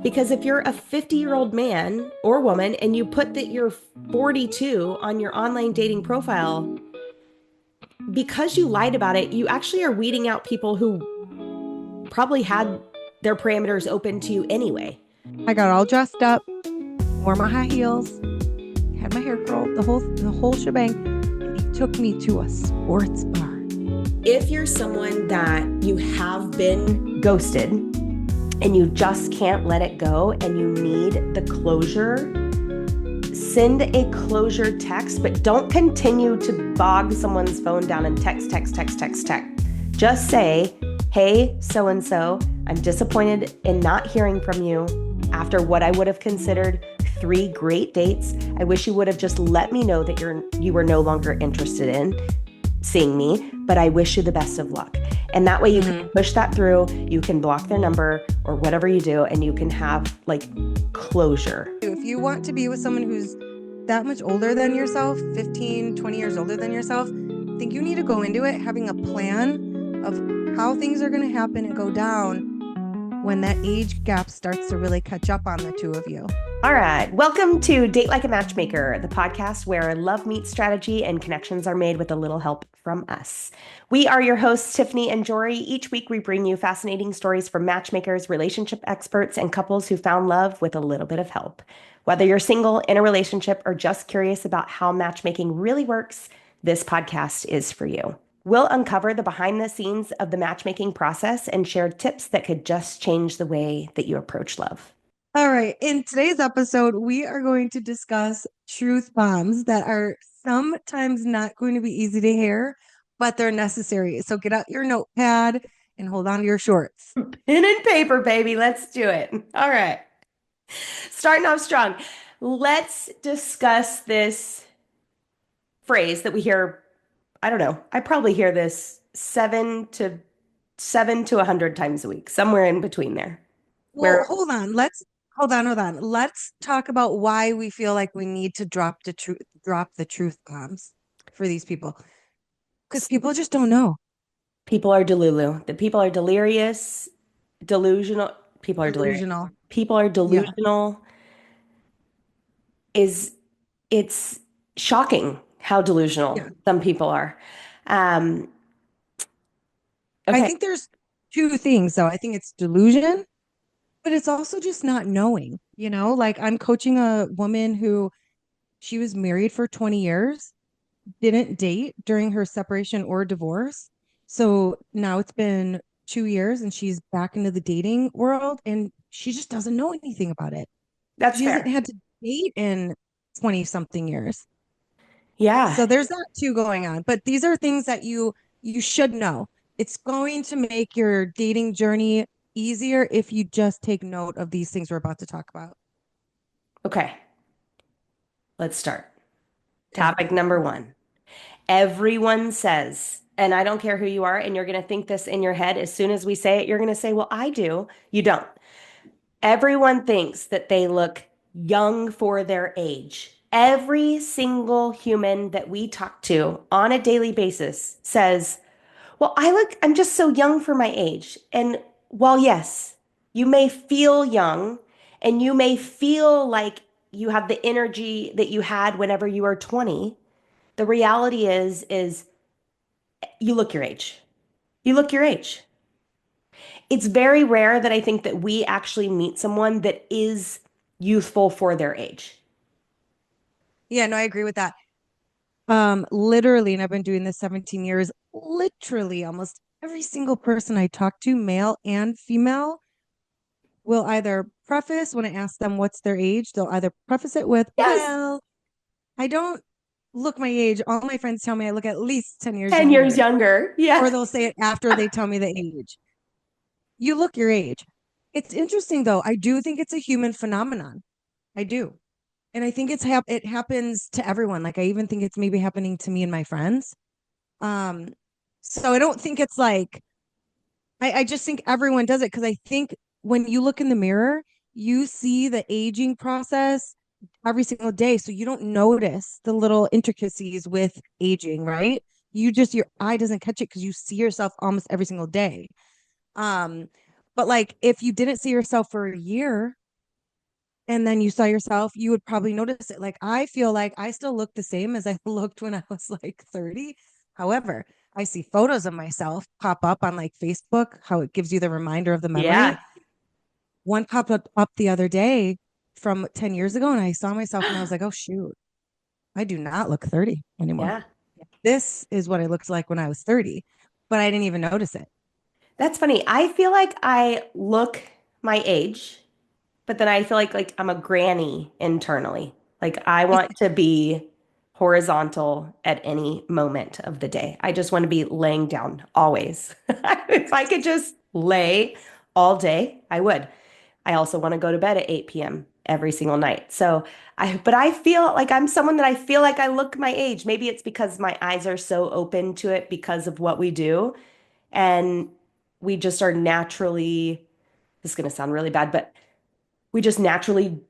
Because if you're a 50-year-old man or woman and you put that you're 42 on your online dating profile, because you lied about it, you actually are weeding out people who probably had their parameters open to you anyway. I got all dressed up, wore my high heels, had my hair curled, the whole shebang, and he took me to a sports bar. If you're someone that you have been ghosted and you just can't let it go and you need the closure, send a closure text, but don't continue to bog someone's phone down and text. Just say, hey, so-and-so, I'm disappointed in not hearing from you after what I would have considered 3 great dates. I wish you would have just let me know that you were no longer interested in seeing me, but I wish you the best of luck. And that way you can push that through, you can block their number or whatever you do, and you can have like closure. If you want to be with someone who's that much older than yourself, 15, 20 years older than yourself, I think you need to go into it having a plan of how things are going to happen and go down when that age gap starts to really catch up on the two of you. All right. Welcome to Date Like a Matchmaker, the podcast where love meets strategy and connections are made with a little help from us. We are your hosts, Tiffany and Jory. Each week we bring you fascinating stories from matchmakers, relationship experts, and couples who found love with a little bit of help. Whether you're single, in a relationship, or just curious about how matchmaking really works, this podcast is for you. We'll uncover the behind the scenes of the matchmaking process and share tips that could just change the way that you approach love. All right. In today's episode, we are going to discuss truth bombs that are sometimes not going to be easy to hear, but they're necessary. So get out your notepad and hold on to your shorts. Pen and paper, baby. Let's do it. All right. Starting off strong. Let's discuss this phrase that we hear. I don't know. I probably hear this 7 to 100 times a week, somewhere in between there. Well, hold on. Hold on. Let's talk about why we feel like we need to drop the truth bombs for these people. Because people just don't know. People are delulu. The people are delirious, delusional. People are delirious. Delusional. People are delusional. It's shocking how delusional some people are. Okay. I think there's 2 things though. I think it's delusion, but it's also just not knowing, like I'm coaching a woman who she was married for 20 years, didn't date during her separation or divorce. So now it's been 2 years and she's back into the dating world and she just doesn't know anything about it. That's She fair. hasn't had to date in 20 something years. Yeah. So there's that too going on. But these are things that you should know. It's going to make your dating journey easier if you just take note of these things we're about to talk about. Okay. Let's start. Topic number 1. Everyone says, and I don't care who you are, and you're going to think this in your head. As soon as we say it, you're going to say, well, I do. You don't. Everyone thinks that they look young for their age. Every single human that we talk to on a daily basis says, well, I'm just so young for my age. And while yes, you may feel young and you may feel like you have the energy that you had whenever you were 20, the reality is you look your age. You look your age. It's very rare that I think that we actually meet someone that is youthful for their age. Yeah, no, I agree with that. Literally, and I've been doing this 17 years, literally almost every single person I talk to, male and female, will either preface when I ask them what's their age, they'll either preface it with, Yes. well, I don't look my age. All my friends tell me I look at least 10 years 10 younger. years younger. Yeah. Or they'll say it after they tell me the age. You look your age. It's interesting though. I do think it's a human phenomenon. I do. And I think it happens to everyone. Like I even think it's maybe happening to me and my friends. So I don't think it's like I just think everyone does it because I think when you look in the mirror, you see the aging process every single day. So you don't notice the little intricacies with aging, right? Your eye doesn't catch it because you see yourself almost every single day. But like if you didn't see yourself for a year, and then you saw yourself, you would probably notice it. Like I feel like I still look the same as I looked when I was like 30. However, I see photos of myself pop up on like Facebook, how it gives you the reminder of the Yeah. memory. One popped up the other day from 10 years ago, and I saw myself and I was like, oh shoot, I do not look 30 anymore. Yeah. This is what I looked like when I was 30, but I didn't even notice it. That's funny. I feel like I look my age, but then I feel like I'm a granny internally. Like I want to be horizontal at any moment of the day. I just want to be laying down always. If I could just lay all day, I would. I also want to go to bed at 8 p.m. every single night. But I feel like I'm someone that I feel like I look my age. Maybe it's because my eyes are so open to it because of what we do. And we just are naturally, this is going to sound really bad, but we just naturally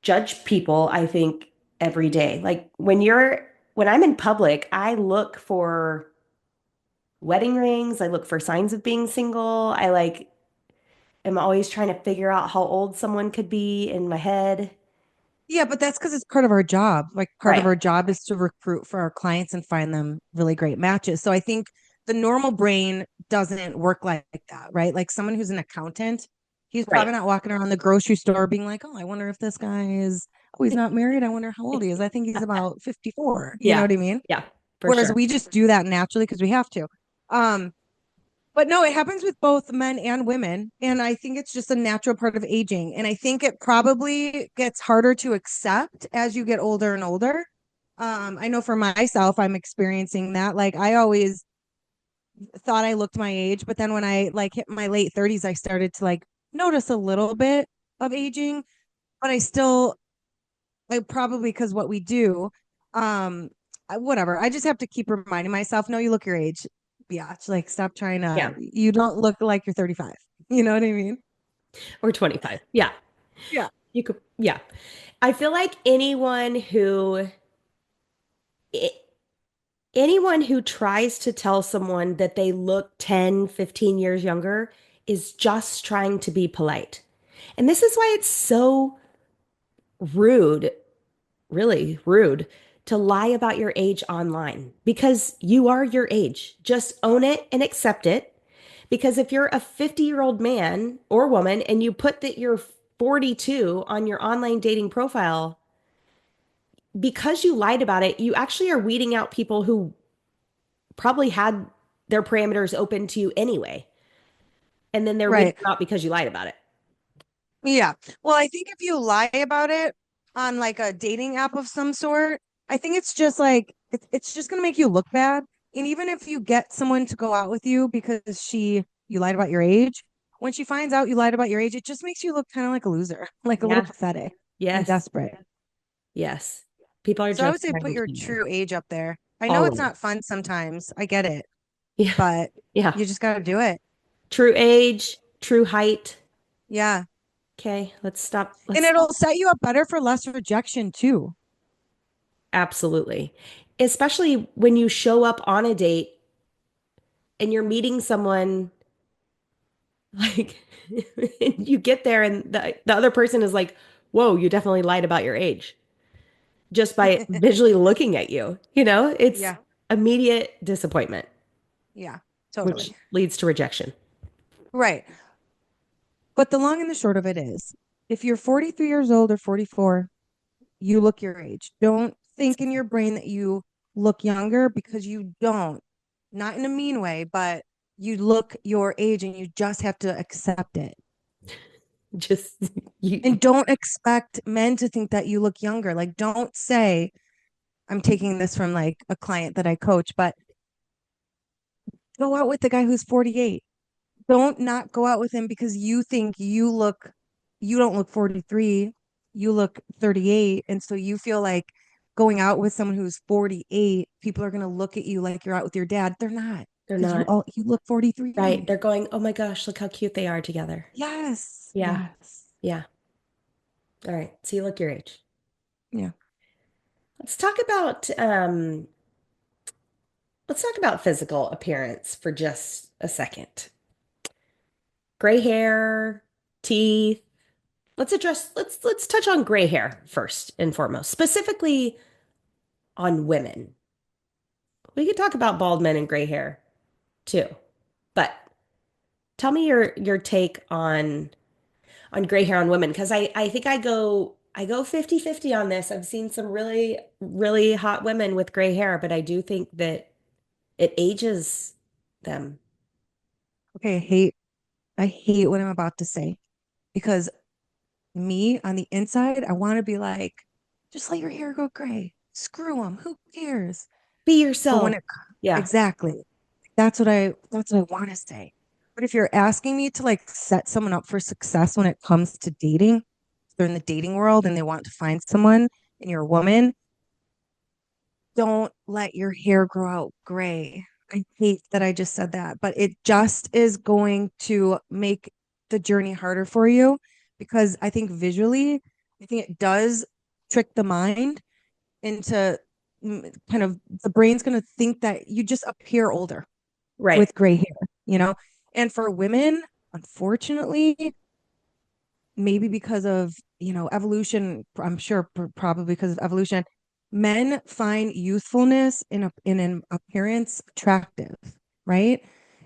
judge people, I think, every day. Like when I'm in public, I look for wedding rings, I look for signs of being single. Am always trying to figure out how old someone could be in my head. Yeah, but that's because it's part of our job. Like part of Right. our job is to recruit for our clients and find them really great matches. So I think the normal brain doesn't work like that, right? Like someone who's an accountant, he's Right. probably not walking around the grocery store being like, "Oh, I wonder if this guy is oh, he's not married. I wonder how old he is. I think he's about 54." You know Yeah. what I mean? Yeah, for Whereas sure. we just do that naturally because we have to. Um, but no, it happens with both men and women. And I think it's just a natural part of aging. And I think it probably gets harder to accept as you get older and older. I know for myself, I'm experiencing that. Like I always thought I looked my age, but then when I like hit my late 30s, I started to like notice a little bit of aging, but I still like probably because what we do, um, whatever. I just have to keep reminding myself, no, you look your age. Yeah, it's like stop trying to. Yeah. You don't look like you're 35. You know what I mean? Or 25. Yeah. Yeah. You could, yeah. I feel like i- anyone who tries to tell someone that they look 10, 15 years younger is just trying to be polite. And this is why it's so rude, really rude, to lie about your age online because you are your age. Just own it and accept it. Because if you're a 50-year-old man or woman and you put that you're 42 on your online dating profile, because you lied about it, you actually are weeding out people who probably had their parameters open to you anyway. And then they're weeding Right. them out because you lied about it. Yeah. Well, I think if you lie about it on like a dating app of some sort, I think it's just like it's just gonna make you look bad. And even if you get someone to go out with you because you lied about your age, when she finds out you lied about your age, it just makes you look kind of like a loser, like a little Yeah. pathetic and Yes. desperate. Yes. People are So I would just say put trying your to true age up there. I know it's always. not fun sometimes. I get it, Yeah. but Yeah. you just got to do it. True age, true height. Yeah. Okay, let's stop. And Let's it'll set you up better for less rejection too. absolutely. Especially when you show up on a date and you're meeting someone like and you get there and the other person is like, "Whoa, you definitely lied about your age." Just by visually looking at you, it's Yeah. immediate disappointment, Yeah. Totally. which leads to rejection. Right. But the long and the short of it is if you're 43 years old or 44, you look your age. Don't think in your brain that you look younger because you don't. Not in a mean way, but you look your age and you just have to accept it. Just you And don't expect men to think that you look younger. Like, don't say, I'm taking this from like a client that I coach, but go out with the guy who's 48. Don't not go out with him because you think you don't look 43, you look 38. And so you feel like going out with someone who's 48, people are going to look at you like you're out with your dad. They're not they're because not you look right. 43. They're going, "Oh my gosh, look how cute they are together." Yes. Yeah. Yes. Yeah. All right. So you look your age. Yeah. Let's talk about let's talk about physical appearance for just a second. Gray hair, teeth, let's touch on gray hair first and foremost, specifically on women. We could talk about bald men and gray hair too. But tell me your take on gray hair on women because I think I go 50-50 on this. I've seen some really hot women with gray hair, but I do think that it ages them. Okay, I hate what I'm about to say because me on the inside, I want to be like, just let your hair go gray. Screw them. Who cares? Be But when yourself. it Yeah, exactly, that's what I want to say. But if you're asking me to like set someone up for success when it comes to dating, if they're in the dating world and they want to find someone and you're a woman, don't let your hair grow out gray. I hate that I just said that, but it just is going to make the journey harder for you because I think visually, I think it does trick the mind into kind of the brain's going to think that you just appear older right. with gray hair, you know? And for women, unfortunately, maybe because of, evolution, I'm sure probably because of evolution, men find youthfulness in an appearance attractive, right?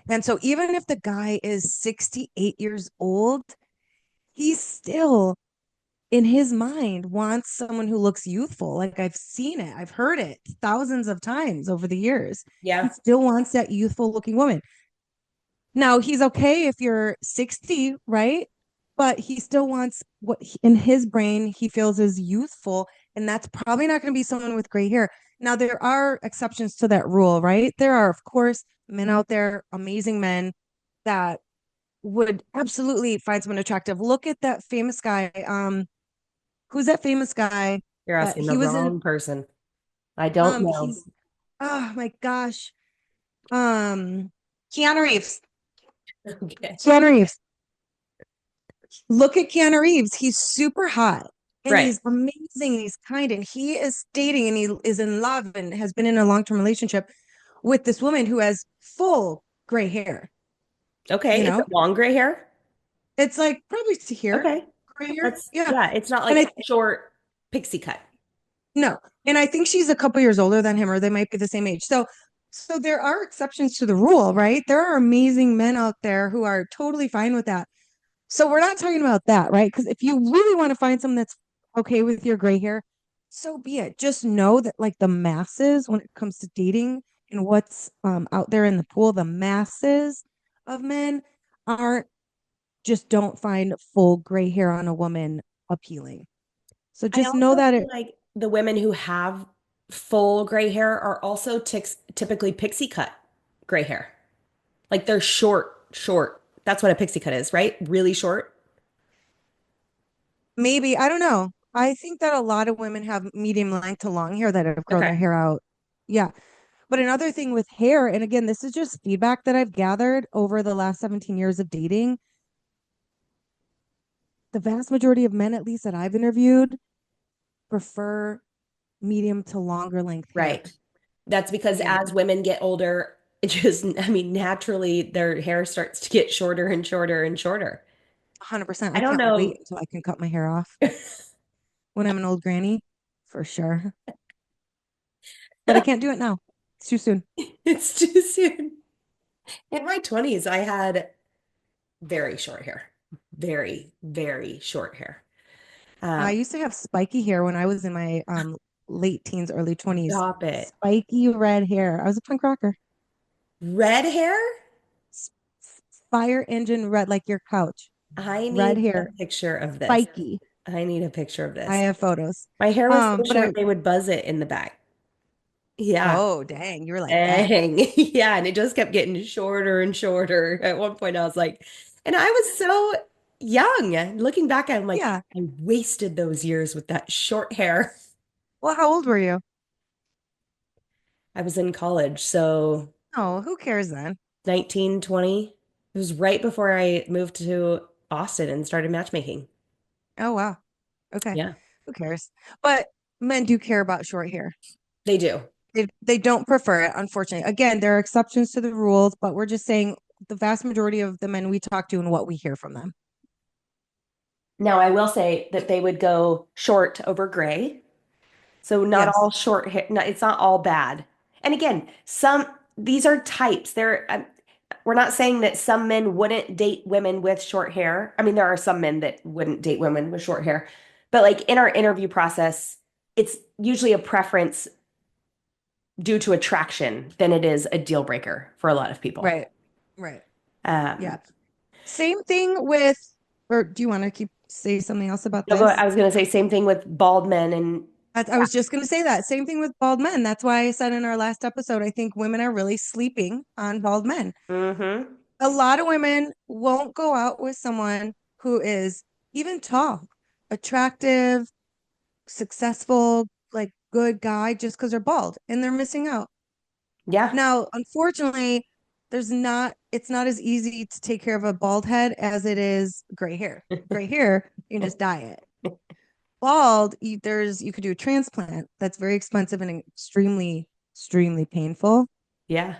And so even if the guy is 68 years old, he still in his mind wants someone who looks youthful. Like I've seen it, I've heard it thousands of times over the years. He Yeah. still wants that youthful looking woman. Now he's okay if you're 60, right? But he still wants in his brain he feels is youthful. And that's probably not going to be someone with gray hair. Now, there are exceptions to that rule, right? There are, of course, men out there, amazing men that would absolutely find someone attractive. Look at that famous guy. Who's that famous guy You're that asking the he was in? wrong person. I don't know. He's oh my gosh. Um, Keanu Reeves. Okay. Keanu Reeves. Look at Keanu Reeves. He's super hot and Right. he's amazing. And he's kind and he is dating and he is in love and has been in a long term relationship with this woman who has full gray hair. You Okay. Is it know, long gray hair? it's like probably to here, Okay. gray hair. That's Yeah. yeah, it's not And like short pixie cut. no, and I think she's a couple years older than him or they might be the same age. So there are exceptions to the rule, right? There are amazing men out there who are totally fine with that. So we're not talking about that, right? Because if you really want to find someone that's okay with your gray hair, so be it. Just know that like the masses, when it comes to dating and what's out there in the pool, the masses of men aren't just don't find full gray hair on a woman appealing. So I just know also that feel like the women who have full gray hair are also typically pixie cut gray hair. Like they're short. That's what a pixie cut is, right? Really short. maybe, I don't know. I think that a lot of women have medium length to long hair that have grown Okay. their hair out. Yeah. But another thing with hair, and again, this is just feedback that I've gathered over the last 17 years of dating. The vast majority of men, at least that I've interviewed, prefer medium to longer length hair. Right. That's because You know, as women get older, it just, I mean, naturally their hair starts to get shorter and shorter and shorter. 100%. I I don't can't wait know. until I can cut my hair off when I'm an old granny, for sure. But I can't do it now. It's too soon. It's too soon. In my 20s, I had very short hair. Very short hair. I Um, used to have spiky hair when I was in my late teens, early 20s. Stop it. Spiky red hair. I was a punk rocker. Red hair? S- Fire engine red, like your couch. I Red need a hair, picture of this. spiky. I need a picture of I this. have photos. My hair was so But I, short they would buzz it in the back. Yeah. oh, dang, you were like that. Dang. Yeah, and it just kept getting shorter and shorter. At one point I was like, and I was so young. Looking back, I'm like, Yeah. I wasted those years with that short hair. Well, how old were you? I was in college, so Oh, who cares then? 19, 20. It was right before I moved to Austin and started matchmaking. Oh, wow. Okay. Yeah, Who cares? But men do care about short hair. they do. They don't prefer it, unfortunately. Again, there are exceptions to the rules, but we're just saying the vast majority of the men we talk to and what we hear from them. Now, I will say that they would go short over gray. So not all Yes. short hair, no, it's not all bad. And again, these are types. We're not saying that some men wouldn't date women with short hair. I mean, there are some men that wouldn't date women with short hair. But like in our interview process, it's usually a preference due to attraction than it is a deal breaker for a lot of people. Right. Right. Um, Yeah. Same thing with, or do you want to keep say something else about I this? was going to say same thing with bald men and I was just going to say that. Same thing with bald men. That's why I said in our last episode, I think women are really sleeping on bald men. mm-hmm. A lot of women won't go out with someone who is even tall, attractive, successful, like good guy just because they're bald and they're missing out. Yeah. Now, unfortunately, it's not as easy to take care of a bald head as it is gray hair. Gray hair, you can just dye it. Bald, you could do a transplant that's very expensive and extremely painful. Yeah.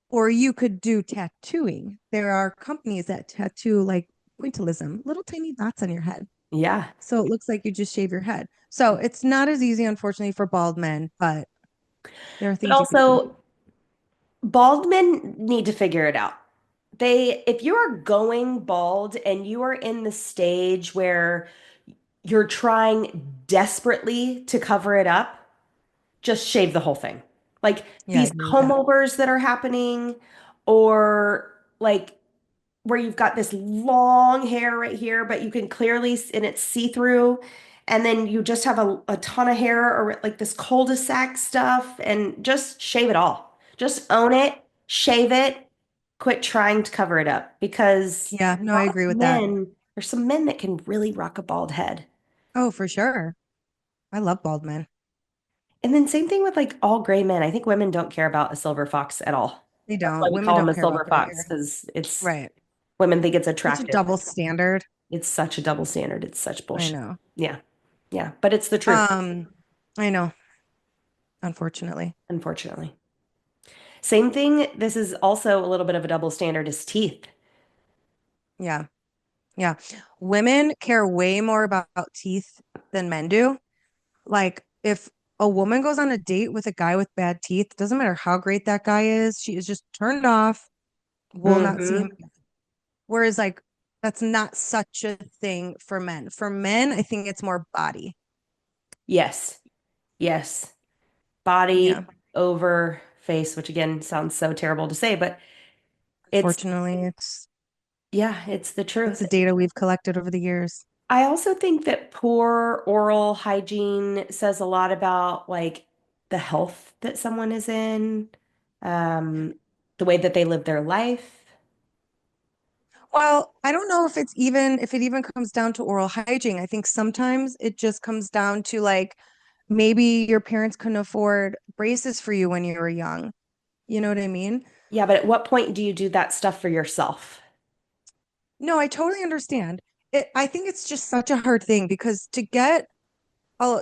Or you could do tattooing. There are companies that tattoo like pointillism, little tiny dots on your head. Yeah. So it looks like you just shave your head. So it's not as easy, unfortunately, for bald men, but there are But things you could do. also, bald men need to figure it out. If you are going bald and you are in the stage where you're trying desperately to cover it up, just shave the whole thing. Like Yeah, I these agree with comb that. overs that are happening, or like where you've got this long hair right here, but you can clearly, and it's see-through, and then you just have a ton of hair or like this cul-de-sac stuff, and just shave it all. Just own it, shave it, quit trying to cover it up because Yeah, no, a I lot agree of with that. men, there's some men that can really rock a bald head. Oh, for sure. I love bald men. And then same thing with like all gray men. I think women don't care about a silver fox at all. They That's why don't. we Women call him don't a care about silver gray fox hair. because it's Right. women think it's Such a attractive. double standard. It's such a double standard. It's such I bullshit. know. Yeah. Yeah. But it's the truth, Um, I know, unfortunately. unfortunately. Same thing. This is also a little bit of a double standard is teeth. Yeah. Yeah. Women care way more about teeth than men do. Like if a woman goes on a date with a guy with bad teeth, doesn't matter how great that guy is, she is just turned off, will not see him Hmm. again. Whereas like that's not such a thing for men. For men, I think it's more body. Yes. Yes. Yeah. Body over face, which again sounds so terrible to say, but it's, Unfortunately, it's yeah, it's the that's truth. the data we've collected over the years. I also think that poor oral hygiene says a lot about like the health that someone is in, um, the way that they live their life. Well, I don't know if it even comes down to oral hygiene. I think sometimes it just comes down to like maybe your parents couldn't afford braces for you when you were young. You know what I mean? Yeah, but at what point do you do that stuff for yourself? No, I totally understand. I think it's just such a hard thing because to get a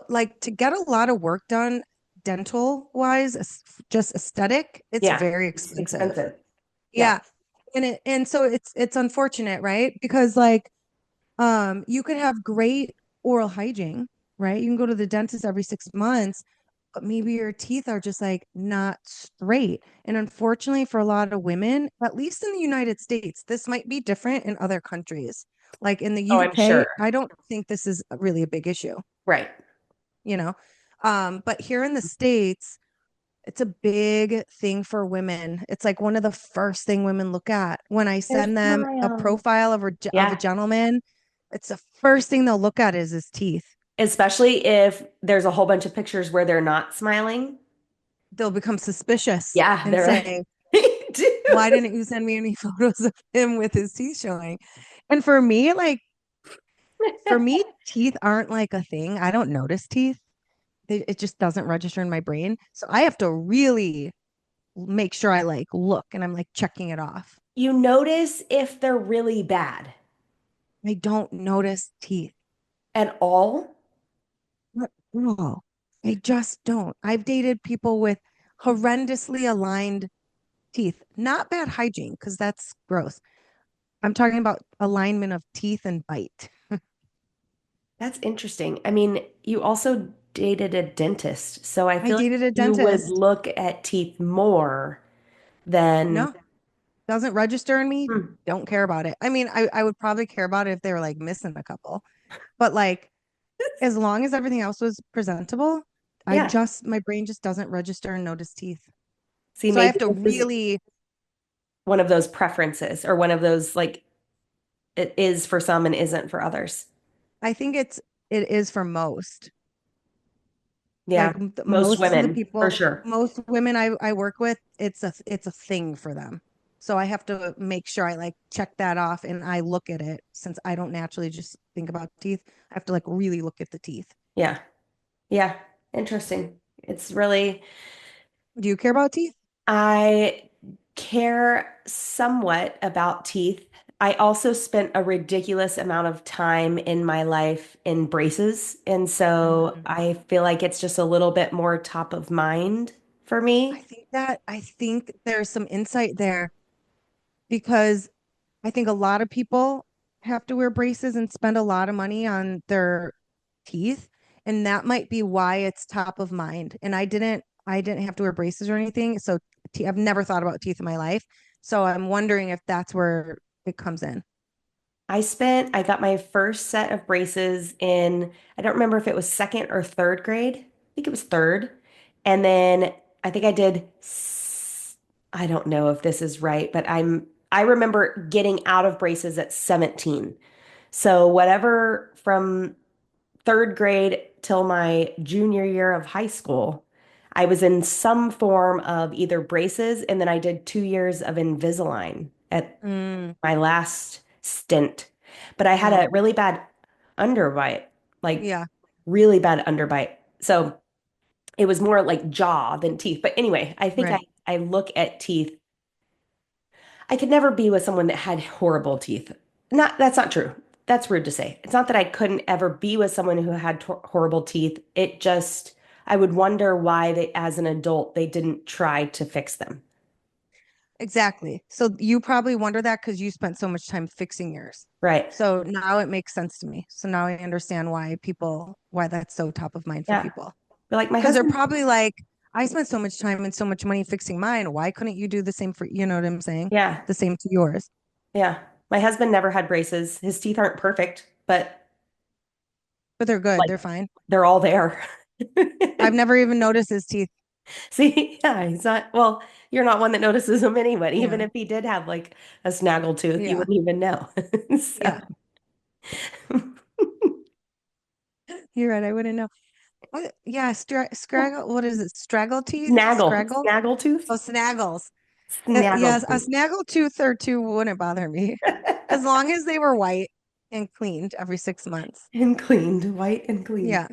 lot of work done dental wise, just aesthetic, it's Yeah, very it's expensive. expensive. Yeah. Yeah. And so it's unfortunate, right? Because like you could have great oral hygiene, right? You can go to the dentist every 6 months, but maybe your teeth are just like not straight. And unfortunately, for a lot of women, at least in the United States, this might be different in other countries. Like in the Oh, I'm UK, sure. I don't think this is really a big issue, Right. you know? But here in the States, it's a big thing for women. It's like one of the first thing women look at when I Their send them a smile. profile of a Yeah. gentleman. It's the first thing they'll look at is his teeth. Especially if there's a whole bunch of pictures where they're not smiling. They'll become suspicious Yeah, and they're like, say, they do. "Why didn't you send me any photos of him with his teeth showing?" And for me, teeth aren't like a thing. I don't notice teeth. It just doesn't register in my brain. So I have to really make sure I like look and I'm like checking it off. You notice if they're really bad I don't notice teeth. at all. Not at all. I just don't. I've dated people with horrendously aligned teeth. Not bad hygiene, because that's gross. I'm talking about alignment of teeth and bite. That's interesting. I mean, you also dated a dentist, so I I feel like dated a you would dentist. look at teeth more than. No, doesn't register in me. Hmm, Don't care about it. I mean, I would probably care about it if they were like missing a couple, but like as long as everything else was presentable, yeah. my brain just doesn't register and notice teeth. See, So I maybe have to this is really, one of those preferences or one of those like it is for some and isn't for others. I think it is for most. Yeah, Like most most of the women, for people, sure. most women I work with, it's a thing for them. So I have to make sure I like check that off and I look at it since I don't naturally just think about teeth. I have to like really look at the teeth. Yeah. Yeah. Interesting. It's really, Do you care about teeth? I care somewhat about teeth. I also spent a ridiculous amount of time in my life in braces. And so Mm. I feel like it's just a little bit more top of mind for me. I think there's some insight there because I think a lot of people have to wear braces and spend a lot of money on their teeth, and that might be why it's top of mind. And I didn't have to wear braces or anything, so I've never thought about teeth in my life. So I'm wondering if that's where it comes in. I got my first set of braces in, I don't remember if it was second or third grade. I think it was third. And then I think I don't know if this is right, but I remember getting out of braces at 17. So whatever from third grade till my junior year of high school, I was in some form of either braces and then I did 2 years of Invisalign at Mm, my last stint. But I had mm, a really bad underbite, like yeah, really bad underbite. So it was more like jaw than teeth. But anyway, I think right. I look at teeth. I could never be with someone that had horrible teeth. That's not true. That's rude to say. It's not that I couldn't ever be with someone who had horrible teeth. It just I would wonder why they, as an adult, they didn't try to fix them. Exactly. So you probably wonder that because you spent so much time fixing yours. Right. So now it makes sense to me. So now I understand why that's so top of mind for Yeah. people. But like my Because they're husband, probably like, I spent so much time and so much money fixing mine. Why couldn't you do the same for, you know what I'm saying? yeah. The same to yours. Yeah. My husband never had braces. His teeth aren't perfect, but But they're good. like They're fine. they're all there. I've never even noticed his teeth. See, yeah, he's not, well, you're not one that notices him anyway. Even Yeah. if he did have like a snaggle tooth, you Yeah. wouldn't even know. So, Yeah. You're right. I wouldn't know. What? Yeah. Scraggle. What is it? Straggle teeth? Scraggle? Snaggle tooth, Oh, snaggles. snaggle Yes. A tooth, snaggle tooth or two wouldn't bother me as long as they were white and cleaned every 6 months. and cleaned, white and clean. Yeah.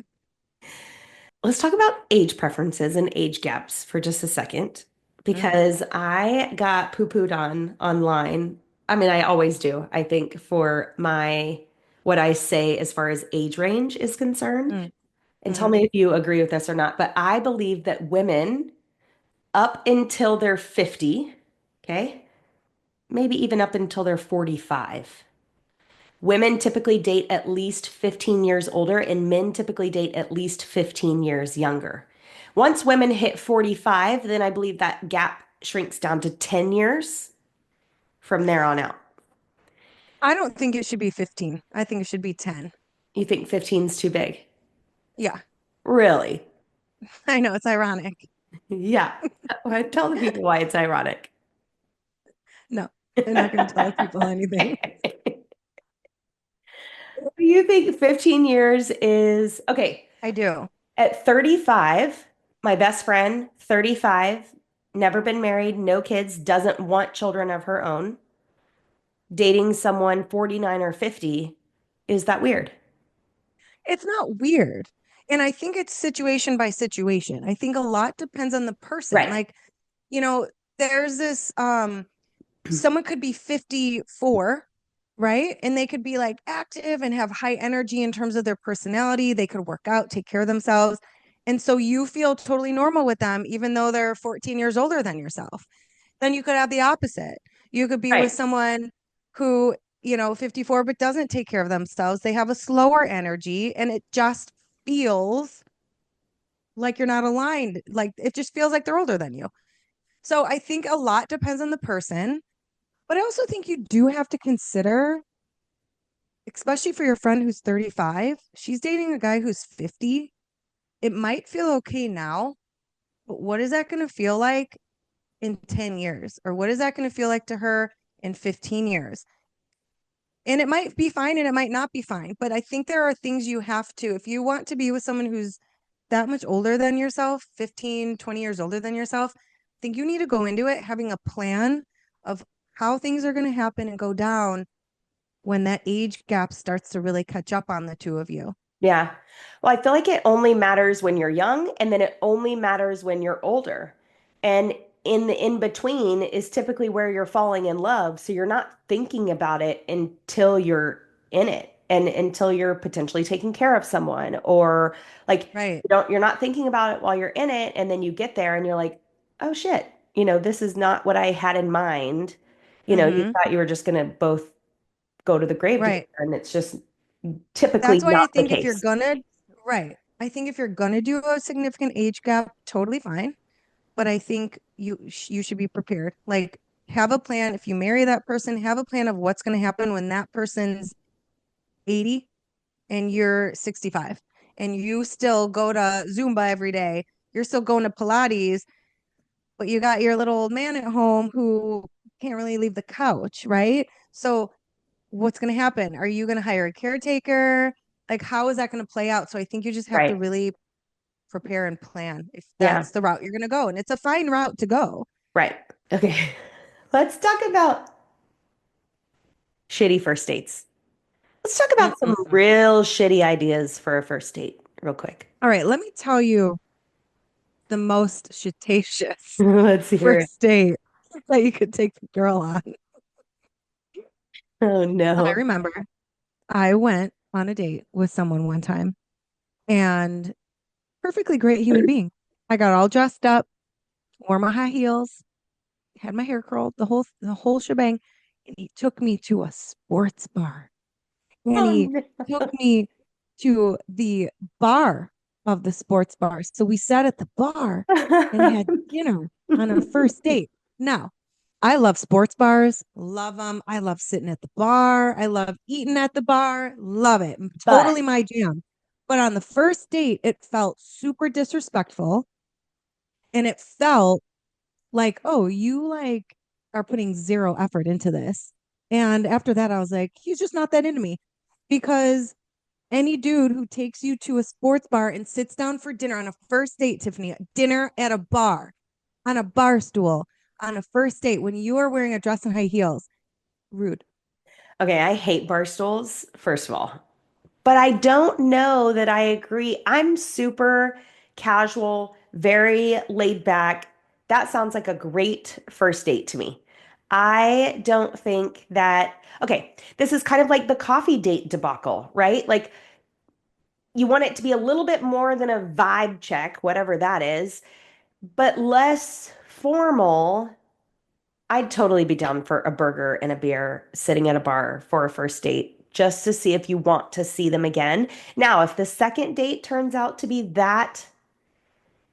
Let's talk about age preferences and age gaps for just a second, Mm, because I got poo-pooed on online. I mean, I always do, I think, for my what I say as far as age range is concerned. mm, And tell mm. me if you agree with this or not, but I believe that women up until they're 50, okay, maybe even up until they're 45. Women typically date at least 15 years older, and men typically date at least 15 years younger. Once women hit 45, then I believe that gap shrinks down to 10 years from there on out. I don't think it should be 15. I think it should be 10. You think 15 is too big? Yeah. Really? I know it's ironic. Yeah. Well, tell the people why it's ironic. No, they're not going to tell people anything. You think 15 years is okay? I do. At 35, my best friend, 35, never been married, no kids, doesn't want children of her own, dating someone 49 or 50. Is that weird? It's not weird. And I think it's situation by situation. I think a lot depends on the person. Right. Like, you know, there's this someone could be 54, right? And they could be like active and have high energy in terms of their personality. They could work out, take care of themselves. And so you feel totally normal with them, even though they're 14 years older than yourself. Then you could have the opposite. You could be with Right. someone who 54, but doesn't take care of themselves. They have a slower energy and it just feels like you're not aligned. Like it just feels like they're older than you. So I think a lot depends on the person, but I also think you do have to consider, especially for your friend who's 35, she's dating a guy who's 50. It might feel okay now, but what is that going to feel like in 10 years? Or what is that going to feel like to her in 15 years? And it might be fine and it might not be fine. But I think there are things you have to, if you want to be with someone who's that much older than yourself, 15, 20 years older than yourself, I think you need to go into it having a plan of how things are going to happen and go down when that age gap starts to really catch up on the two of you. Yeah. Well, I feel like it only matters when you're young, and then it only matters when you're older. And in the in between is typically where you're falling in love. So you're not thinking about it until you're in it and until you're potentially taking care of someone, or like Right. you're not thinking about it while you're in it, and then you get there and you're like, oh shit, this is not what I had in mind. You Mm-hmm. thought you were just gonna both go to the grave together, Right. and it's just typically That's why I not the think if you're case. gonna, right. I think if you're gonna do a significant age gap, totally fine. But I think you should be prepared. Like have a plan. If you marry that person, have a plan of what's going to happen when that person's 80 and you're 65 and you still go to Zumba every day. You're still going to Pilates, but you got your little old man at home who can't really leave the couch, right? So what's going to happen? Are you going to hire a caretaker? Like how is that going to play out? So I think you just have to Right. really prepare and plan if Yeah. that's the route you're going to go. And it's a fine route to go. Right. Okay. Let's talk about shitty first dates. Let's talk about some Mm-mm. real shitty ideas for a first date, real quick. All right, let me tell you the most shitacious Let's hear it. first date that you could take the girl on. Oh I no. remember I went on a date with someone one time and perfectly great human being. I got all dressed up, wore my high heels, had my hair curled, the whole shebang, and he took me to a sports bar. And Oh he no. took me to the bar of the sports bar. So we sat at the bar and had dinner on a first date. Now, I love sports bars, love them. I love sitting at the bar. I love eating at the bar, love it. But Totally my jam. But on the first date, it felt super disrespectful and it felt like, oh, you like are putting zero effort into this. And after that, I was like, he's just not that into me because any dude who takes you to a sports bar and sits down for dinner on a first date, Tiffany, dinner at a bar, on a bar stool, on a first date when you are wearing a dress and high heels, rude. okay, I hate bar stools, first of all. But I don't know that I agree. I'm super casual, very laid back. That sounds like a great first date to me. I don't think that, okay, this is kind of like the coffee date debacle, right? Like you want it to be a little bit more than a vibe check, whatever that is, but less formal. I'd totally be down for a burger and a beer sitting at a bar for a first date just to see if you want to see them again. Now, if the second date turns out to be that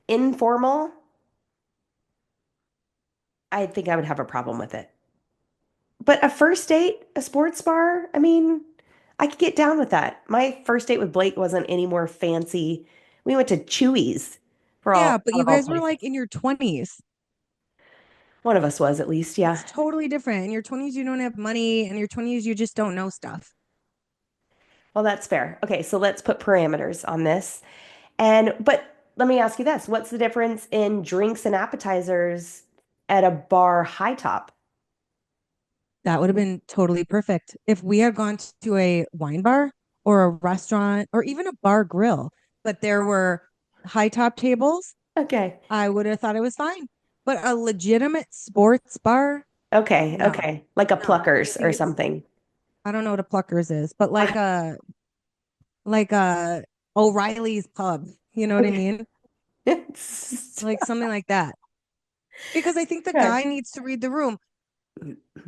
informal, I think I would have a problem with it. But a first date, a sports bar, I mean, I could get down with that. My first date with Blake wasn't any more fancy. We went to Chewy's for Yeah, all but out you of all guys were like places. in your 20s. One of us was at least, yeah. It's totally different. In your 20s, you don't have money. In your 20s, you just don't know stuff. Well, that's fair. Okay, so let's put parameters on this. But let me ask you this. What's the difference in drinks and appetizers at a bar high top? That would have been totally perfect. If we had gone to a wine bar or a restaurant or even a bar grill, but there were high top tables, Okay. I would have thought it was fine. But a legitimate sports bar, Okay. no, Okay. Like a no. I Pluckers or think it's, something. I don't know what a Pluckers is, but like a O'Reilly's pub. You know what I Okay. mean? Like something like that. Because I think the Okay. guy needs to read the room.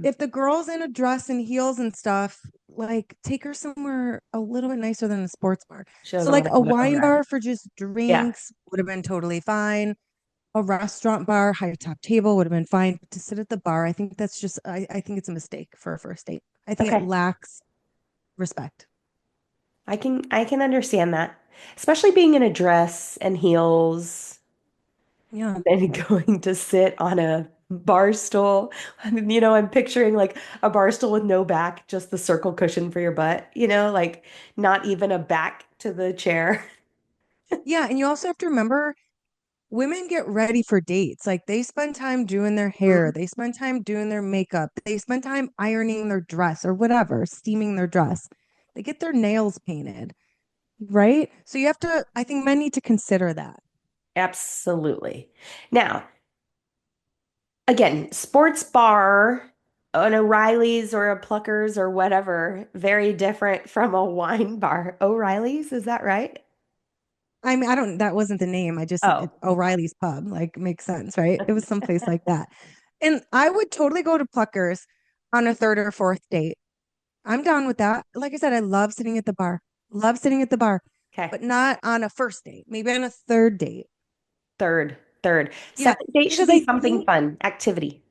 if the girl's in a dress and heels and stuff, like take her somewhere a little bit nicer than a sports bar. She So doesn't like want a to go to a wine rally. bar for just Yeah. drinks would have been totally fine. A restaurant bar, high top table would have been fine. But to sit at the bar, I think that's just I think it's a mistake for a first date. I think it Okay. lacks respect. I can understand that. Especially being in a dress and heels Yeah. and then going to sit on a bar stool. And, I'm picturing like a bar stool with no back, just the circle cushion for your butt, like not even a back to the chair. Yeah. And you also have to remember women get ready for dates. Like they spend time doing their hair, Mhm. they spend time doing their makeup, they spend time ironing their dress or whatever, steaming their dress. They get their nails painted, right? So you have to, I think men need to consider that. Absolutely. Now, again, sports bar, an O'Reilly's or a Pluckers or whatever, very different from a wine bar. O'Reilly's, is that right? I mean, I don't, that wasn't the name. Oh, O'Reilly's Pub, like makes sense, right? It was someplace like that. And I would totally go to Pluckers on a third or fourth date. I'm down with that. Like I said, I love sitting at the bar, love sitting at the bar, okay. but not on a first date, maybe on a third date. Third, third. Yeah, Second date should because be I something think, fun, activity.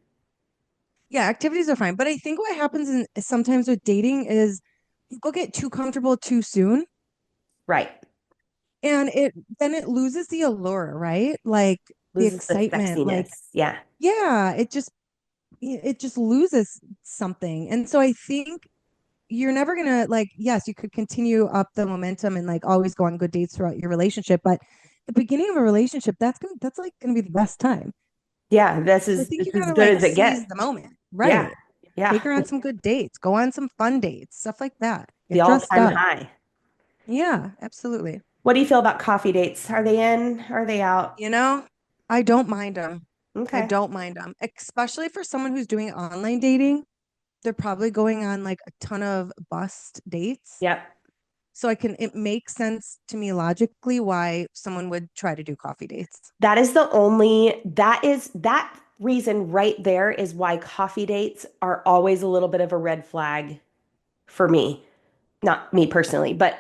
yeah, activities are fine. But I think what happens sometimes with dating is people get too comfortable too soon. Right. And it loses the allure, right? Like the Loses the excitement, like, sexiness. Yeah. yeah, it just loses something. And so I think you're never gonna like, yes, you could continue up the momentum and like always go on good dates throughout your relationship, but the beginning of a relationship, that's like gonna be the best time. Yeah, this So I is think this you is gotta good like as it gets. seize the moment. Yeah. Right. Yeah. Take her on some good dates, go on some fun dates, stuff like that. The Get dressed all-time up. high. Yeah, absolutely. What do you feel about coffee dates? Are they in? Are they out? You know, I don't mind them. I Okay. don't mind them, especially for someone who's doing online dating. They're probably going on like a ton of bust dates. Yep. So it makes sense to me logically why someone would try to do coffee dates. That reason right there is why coffee dates are always a little bit of a red flag for me. Not me personally, but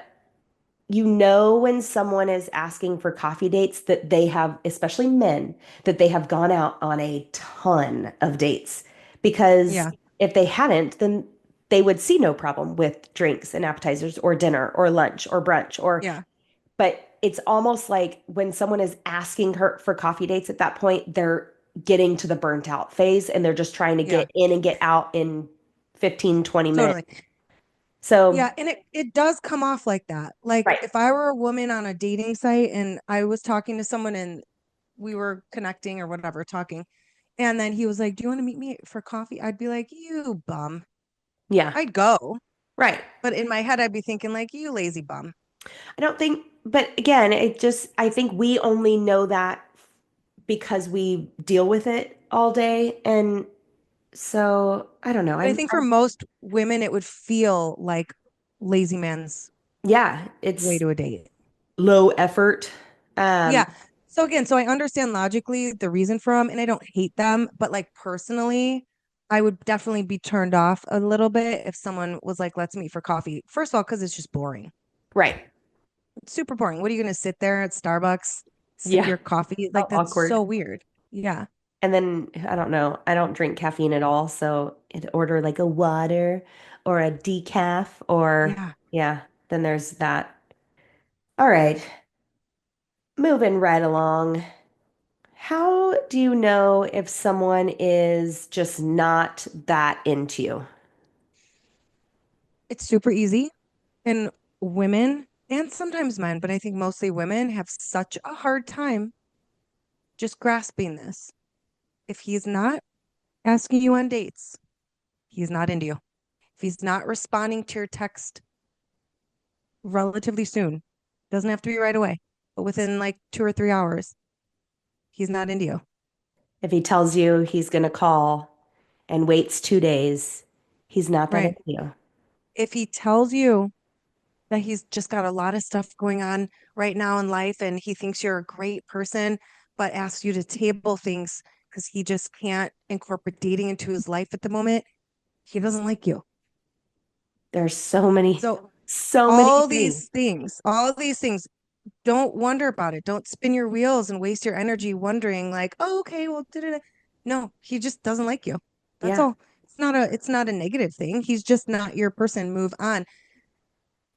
when someone is asking for coffee dates that they have, especially men, that they have gone out on a ton of dates. Because Yeah, if they hadn't, then they would see no problem with drinks and appetizers or dinner or lunch or brunch yeah, but it's almost like when someone is asking her for coffee dates at that point, they're getting to the burnt out phase and they're just trying to yeah, get in and get out in 15, 20 minutes. totally. So, Yeah, and it does come off like that. Like right. if I were a woman on a dating site and I was talking to someone and we were connecting or whatever, talking, and then he was like, "Do you want to meet me for coffee?" I'd be like, "You bum." Yeah. I'd go, Right. but in my head, I'd be thinking like, "You lazy bum." I don't think, but again, I think we only know that because we deal with it all day. And so I don't know. But I think for most women, it would feel like lazy man's Yeah, way it's to a date. low effort. Um, Yeah. So again, so I understand logically the reason for them and I don't hate them, but like personally, I would definitely be turned off a little bit if someone was like, let's meet for coffee. First of all, because it's just boring. right. It's super boring. What are you going to sit there at Starbucks, sip Yeah. your coffee? How Like, that's awkward. so weird. Yeah. And then I don't know. I don't drink caffeine at all, so I'd order like a water or a decaf or Yeah. yeah, then there's that. All right, moving right along. How do you know if someone is just not that into you? It's super easy. And women and sometimes men, but I think mostly women have such a hard time just grasping this. If he's not asking you on dates, he's not into you. If he's not responding to your text relatively soon, doesn't have to be right away, but within like 2 or 3 hours, he's not into you. If he tells you he's gonna call and waits 2 days, he's not that Right. into you. If he tells you that he's just got a lot of stuff going on right now in life and he thinks you're a great person, but asks you to table things because he just can't incorporate dating into his life at the moment. He doesn't like you. There's So so many things. all these things, don't wonder about it. Don't spin your wheels and waste your energy wondering like, oh, okay, well, no, he just doesn't like you. That's Yeah, all. It's not a negative thing. He's just not your person. Move on.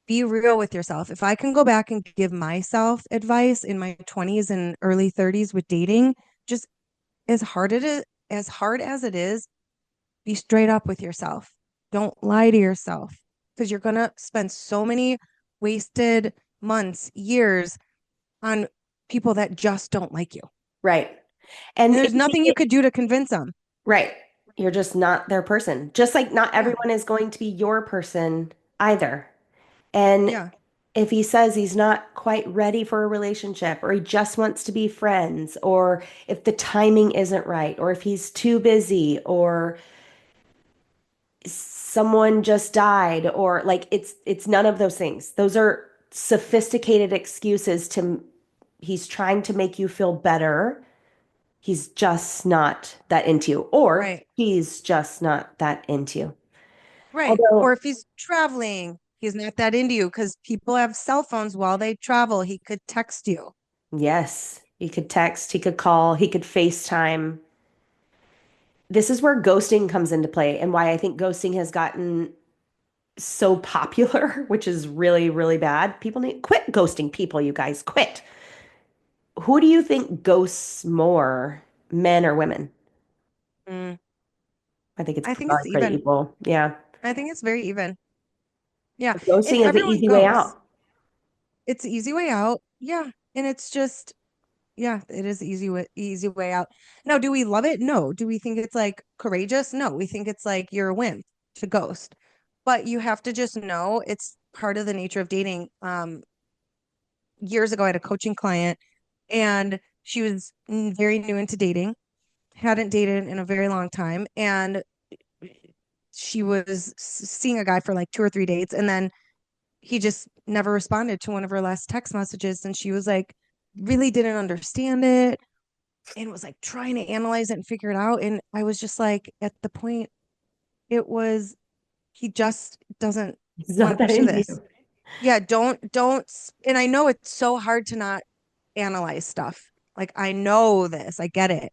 Be real with yourself. If I can go back and give myself advice in my 20s and early 30s with dating, just as hard as it is, be straight up with yourself. Don't lie to yourself because you're gonna spend so many wasted months, years on people that just don't like you. right. And And if there's nothing you could do to convince them. right, you're just not their person. Just like not Yeah. everyone is going to be your person either. And Yeah. if he says he's not quite ready for a relationship, or he just wants to be friends, or if the timing isn't right, or if he's too busy, or someone just died, or like it's none of those things. Those are sophisticated excuses to he's trying to make you feel better. He's just not that into you, or Right. he's just not that into you. Right. Or Although, if he's traveling, he's not that into you because people have cell phones while they travel. He could text you. yes, he could text, he could call, he could FaceTime. This is where ghosting comes into play and why I think ghosting has gotten so popular, which is really, really bad. People need quit ghosting people, you guys, quit. Who do you think ghosts more, men or women? Mm, I think it's I think probably it's pretty even. equal. Yeah. I think it's very even. Yeah. Ghosting is the Everyone easy way ghosts. out. It's the easy way out. Yeah. And it's just, yeah, it is the easy way out. Now, do we love it? No. Do we think it's like courageous? No. We think it's like you're a wimp to ghost. But you have to just know it's part of the nature of dating. Years ago, I had a coaching client and she was very new into dating, hadn't dated in a very long time. And she was seeing a guy for like 2 or 3 dates. And then he just never responded to one of her last text messages. And she was like, really didn't understand it and was like trying to analyze it and figure it out. And I was just like, at the point, it was, he just doesn't It's want to not that pursue into this. you. Yeah, don't. And I know it's so hard to not analyze stuff. Like, I know this, I get it,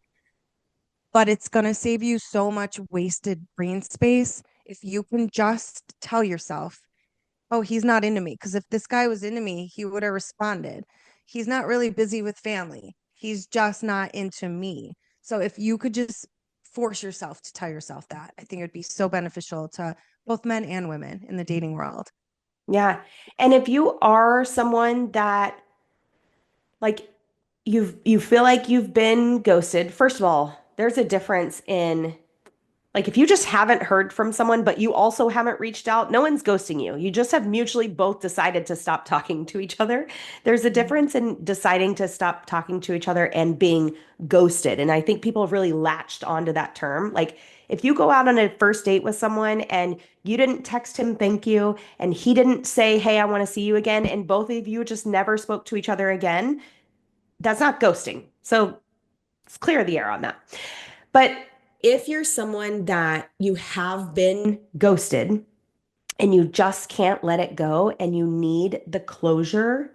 but it's going to save you so much wasted brain space if you can just tell yourself, oh, he's not into me. Because if this guy was into me, he would have responded. He's not really busy with family. He's just not into me. So if you could just force yourself to tell yourself that, I think it would be so beneficial to both men and women in the dating world. Yeah. And if you are someone that like you feel like you've been ghosted, first of all, there's a difference in like if you just haven't heard from someone, but you also haven't reached out, no one's ghosting you. You just have mutually both decided to stop talking to each other. There's a Mhm. difference in deciding to stop talking to each other and being ghosted. And I think people have really latched onto that term. Like if you go out on a first date with someone and you didn't text him thank you and he didn't say, "Hey, I want to see you again," and both of you just never spoke to each other again, that's not ghosting. So let's clear the air on that. But if you're someone that you have been ghosted and you just can't let it go and you need the closure,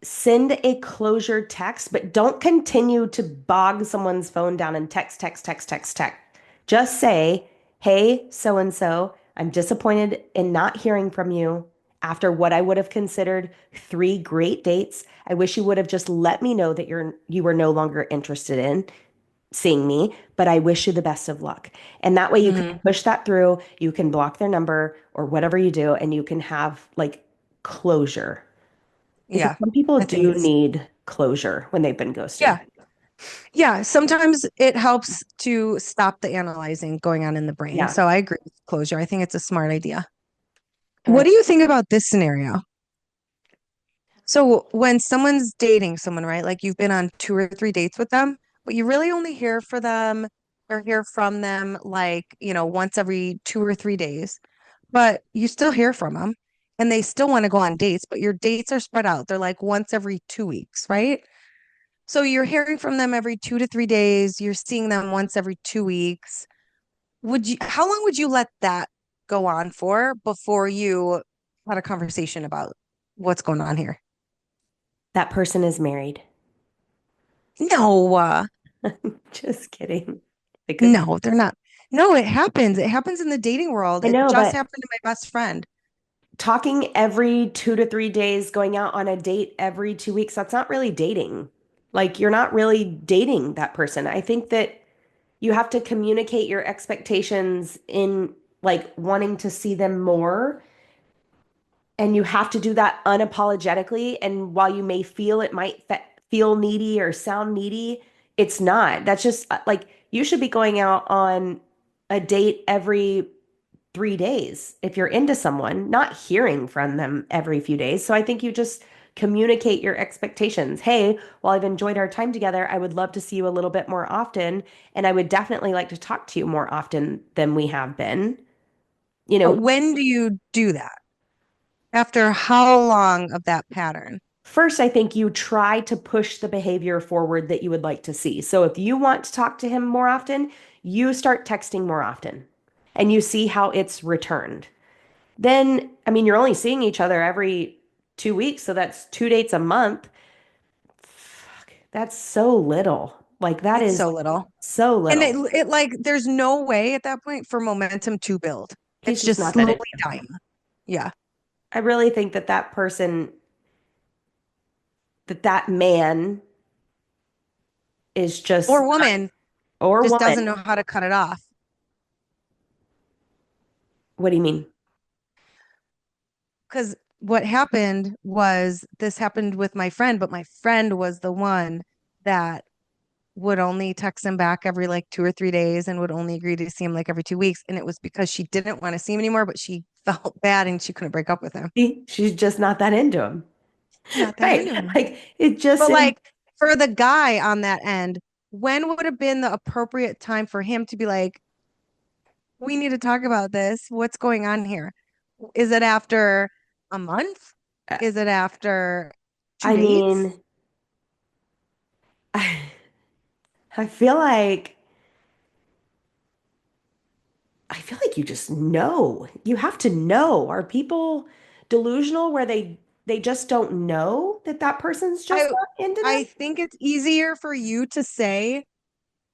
send a closure text, but don't continue to bog someone's phone down and text, text, text, text, text. Just say, "Hey, so and so, I'm disappointed in not hearing from you after what I would have considered 3 great dates. I wish you would have just let me know that you were no longer interested in seeing me, but I wish you the best of luck." And that way you can Mhm. push that through, you can block their number or whatever you do, and you can have like closure. Because Yeah, some people I think do it's, need closure when they've been ghosted. yeah, yeah. Sometimes it helps to stop the analyzing going on in the brain. Yeah. So I agree with closure. I think it's a smart idea. All What right. do you think about this scenario? So when someone's dating someone, right? Like you've been on 2 or 3 dates with them, but you really only hear for them or hear from them like, once every 2 or 3 days, but you still hear from them and they still want to go on dates, but your dates are spread out. They're like once every 2 weeks, right? So you're hearing from them every 2 to 3 days. You're seeing them once every 2 weeks. How long would you let that go on for before you had a conversation about what's going on here? That person is married. No, Just kidding. It could be. no, they're not. No, it happens. It happens in the dating world. I It know, just but happened to my best friend. talking every 2 to 3 days, going out on a date every 2 weeks, that's not really dating. Like, you're not really dating that person. I think that you have to communicate your expectations in like wanting to see them more. And you have to do that unapologetically. And while you may feel it might feel needy or sound needy, it's not. That's just like you should be going out on a date every 3 days if you're into someone, not hearing from them every few days. So I think you just communicate your expectations. Hey, while I've enjoyed our time together, I would love to see you a little bit more often. And I would definitely like to talk to you more often than we have been. You But know, when do you do that? After how long of that pattern? first, I think you try to push the behavior forward that you would like to see. So if you want to talk to him more often, you start texting more often and you see how it's returned. Then, I mean, you're only seeing each other every 2 weeks, so that's 2 dates a month. Fuck, that's so little. Like, that It's is so little. so And little. it like there's no way at that point for momentum to build. He's It's just just not that slowly into him. dying. Yeah. I really think that that person, that man is just, Or woman or just woman. doesn't know how to cut it off. What do you mean? Because what happened was this happened with my friend, but my friend was the one that would only text him back every like 2 or 3 days and would only agree to see him like every 2 weeks. And it was because she didn't want to see him anymore, but she felt bad and she couldn't break up with him. She's just not that into him. Not that Right. into him. Like, it just But is. like for the guy on that end, when would have been the appropriate time for him to be like, we need to talk about this? What's going on here? Is it after a month? Is it after two I dates? mean, I, I feel like you just know. You have to know. Are people delusional where they just don't know that that person's just I not into them? I think it's easier for you to say,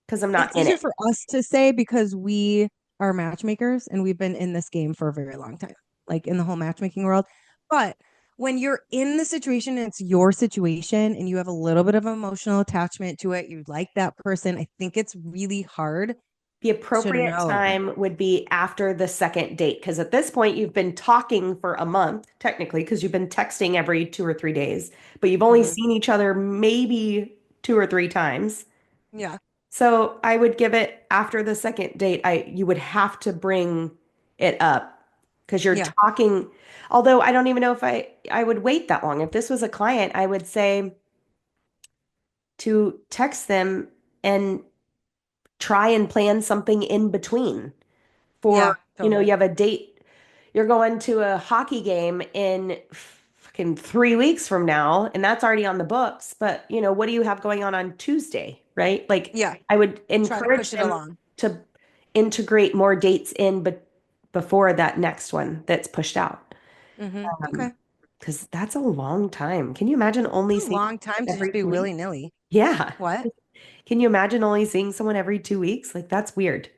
Because I'm it's not in easier it. for us to say because we are matchmakers and we've been in this game for a very long time, like in the whole matchmaking world. But when you're in the situation and it's your situation and you have a little bit of emotional attachment to it, you like that person, I think it's really hard The to appropriate know. time would be after the second date. Because at this point, you've been talking for a month, technically, because you've been texting every 2 or 3 days, but you've only Mhm. seen each other maybe 2 or 3 times. Yeah. So I would give it after the second date. You would have to bring it up because you're Yeah. talking. Although I don't even know if I would wait that long. If this was a client, I would say to text them and try and plan something in between for, Yeah, totally. you have a date, you're going to a hockey game in fucking 3 weeks from now, and that's already on the books. But, what do you have going on Tuesday, right? Like, Yeah. I would Try to encourage push it them along. to integrate more dates in, but before that next one that's pushed out. Okay. Because that's a long time. Can you imagine only It's a seeing long time to just every be 2 weeks? willy-nilly. Yeah. What? Can you imagine only seeing someone every 2 weeks? Like, that's weird.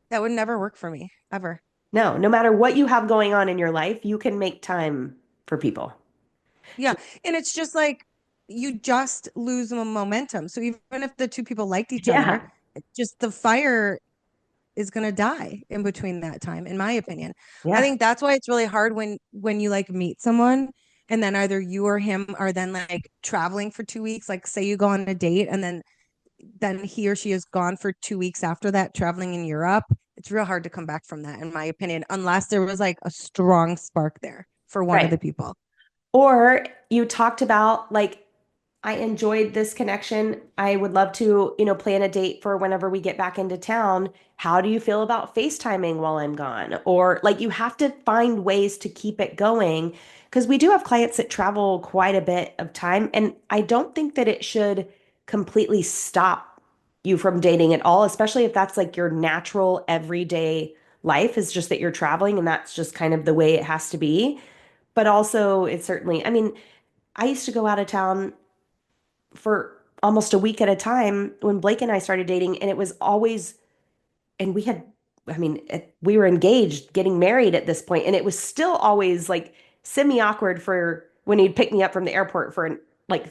That would never work for me, ever. No, no matter what you have going on in your life, you can make time for people. Yeah. And it's just like you just lose momentum. So even if the two people liked each other, Yeah. it's just the fire is going to die in between that time, in my opinion. I Yeah. think that's why it's really hard when you like meet someone and then either you or him are then like traveling for 2 weeks. Like say you go on a date and then he or she is gone for 2 weeks after that, traveling in Europe. It's real hard to come back from that, in my opinion, unless there was like a strong spark there for one of Right. the people. Or you talked about like, I enjoyed this connection. I would love to, plan a date for whenever we get back into town. How do you feel about FaceTiming while I'm gone? Or like you have to find ways to keep it going because we do have clients that travel quite a bit of time. And I don't think that it should completely stop you from dating at all, especially if that's like your natural everyday life is just that you're traveling and that's just kind of the way it has to be. But also, it's certainly, I mean, I used to go out of town for almost a week at a time when Blake and I started dating, and it was always, and we had, I mean, we were engaged, getting married at this point, and it was still always like semi-awkward for when he'd pick me up from the airport for like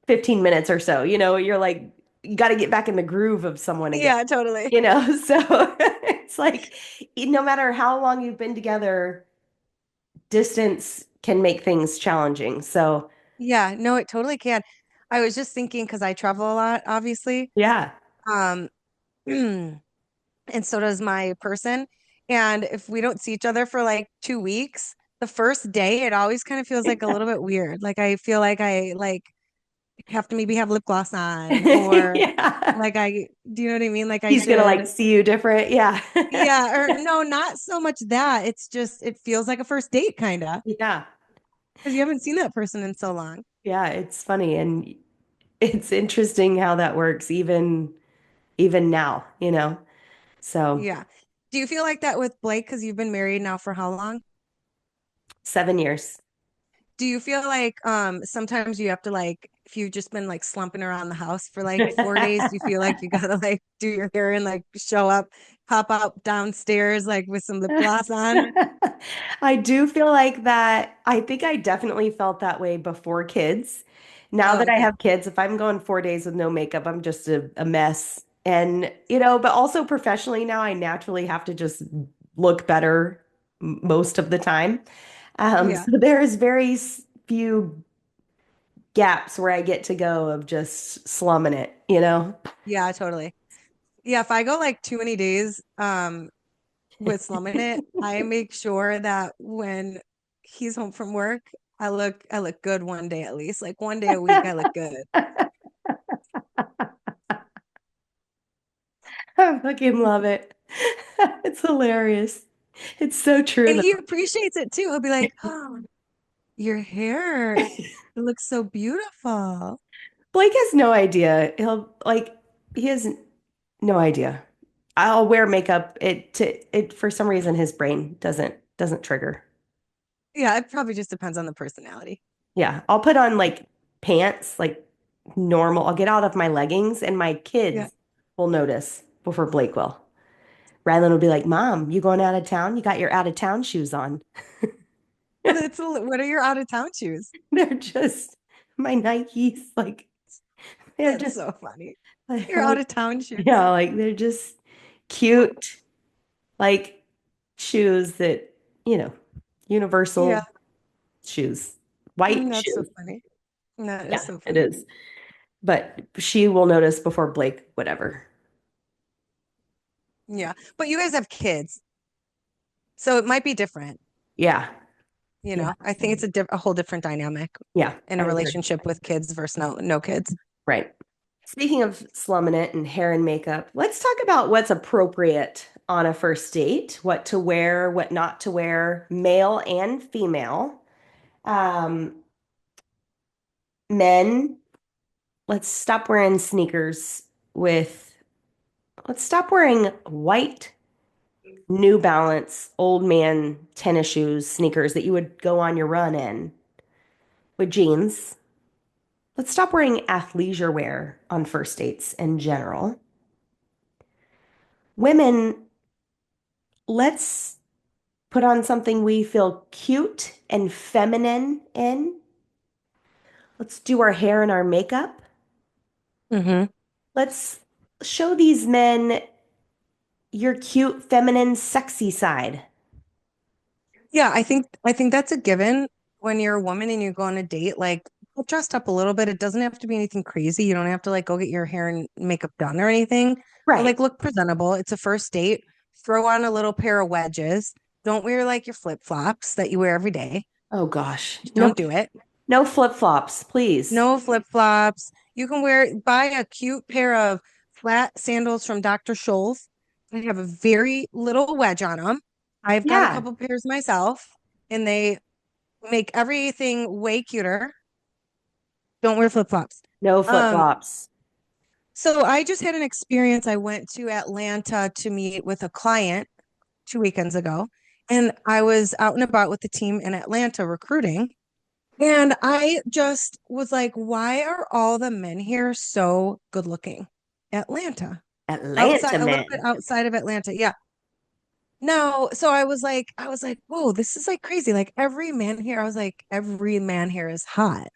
15 minutes or so. You're like, you got to get back in the groove of someone again, Yeah, totally. you know? So it's like, no matter how long you've been together, distance can make things challenging. So, Yeah, no, it totally can. I was just thinking because I travel a lot, obviously. yeah. Um, and so does my person. And if we don't see each other for like 2 weeks, the first day it always kind of feels like a little bit weird. Like I feel like I like have to maybe have lip gloss on or Yeah. like I do you know what I mean? Like I He's gonna like should see you different. Yeah. yeah, or no, not so much that. It's just it feels like a first date kind of Yeah. because you haven't seen that person in so long. Yeah, it's funny and it's interesting how that works even now, you know. So, Yeah. Do you feel like that with Blake because you've been married now for how long? 7 years. Do you feel like sometimes you have to like if you've just been like slumping around the house for like 4 days, do you feel like you gotta like do your hair and like show up, pop out downstairs like with some lip gloss on? I do feel like that. I think I definitely felt that way before kids. Now Oh, that I okay. have kids, if I'm going 4 days with no makeup, I'm just a mess. And, but also professionally now, I naturally have to just look better most of the time. Yeah. So there is very few gaps where I get to go of just slumming it, you know? Yeah, totally. Yeah, if I go like too many days with slumming it, I make sure that when he's home from work, I look good one day at least. Like one day a week I look good. I fucking love it. It's hilarious. It's so true And he though. appreciates it too. He'll be like, "Oh, your hair, it looks so beautiful." Blake has no idea. He has no idea. I'll wear makeup. It for some reason his brain doesn't trigger. Yeah, it probably just depends on the personality. Yeah, I'll put on like pants, like normal. I'll get out of my leggings and my Yeah. kids will notice before Blake will. Rylan will be like, "Mom, you going out of town? You got your out of town shoes on." What are your out of town shoes? They're just my Nikes. Like they're That's just so funny. like, Your out of town shoes. yeah, like they're just cute, like shoes that, you know, Yeah, universal shoes, white that's so shoes. funny. That is Yeah, so it funny. is. But she will notice before Blake, whatever. Yeah, but you guys have kids, so it might be different. Yeah. You Yeah. know, I think it's a whole different dynamic Yeah, in I a agree. relationship with kids versus no kids. Right. Speaking of slumming it and hair and makeup, let's talk about what's appropriate on a first date, what to wear, what not to wear, male and female. Um, Men, let's stop wearing sneakers with, let's stop wearing white New Balance old man tennis shoes, sneakers that you would go on your run in with jeans. Let's stop wearing athleisure wear on first dates in general. Women, let's put on something we feel cute and feminine in. Let's do our hair and our makeup. Hmm. Let's show these men your cute, feminine, sexy side. Yeah, I think that's a given when you're a woman and you go on a date, like get dressed up a little bit. It doesn't have to be anything crazy. You don't have to like go get your hair and makeup done or anything, but Right. like look presentable. It's a first date. Throw on a little pair of wedges. Don't wear like your flip-flops that you wear every day. Oh gosh. No, Don't do it. no flip-flops, please. No flip-flops. You can buy a cute pair of flat sandals from Dr. Scholl's. They have a very little wedge on them. I've got a Yeah. couple pairs myself, and they make everything way cuter. Don't wear flip-flops. No Um, flip-flops. So I just had an experience. I went to Atlanta to meet with a client 2 weekends ago, and I was out and about with the team in Atlanta recruiting. And I just was like, why are all the men here so good looking? Atlanta, outside, Atlanta a little bit men. outside of Atlanta. Yeah. No, so I was like, whoa, this is like crazy. Like every man here, I was like, every man here is hot.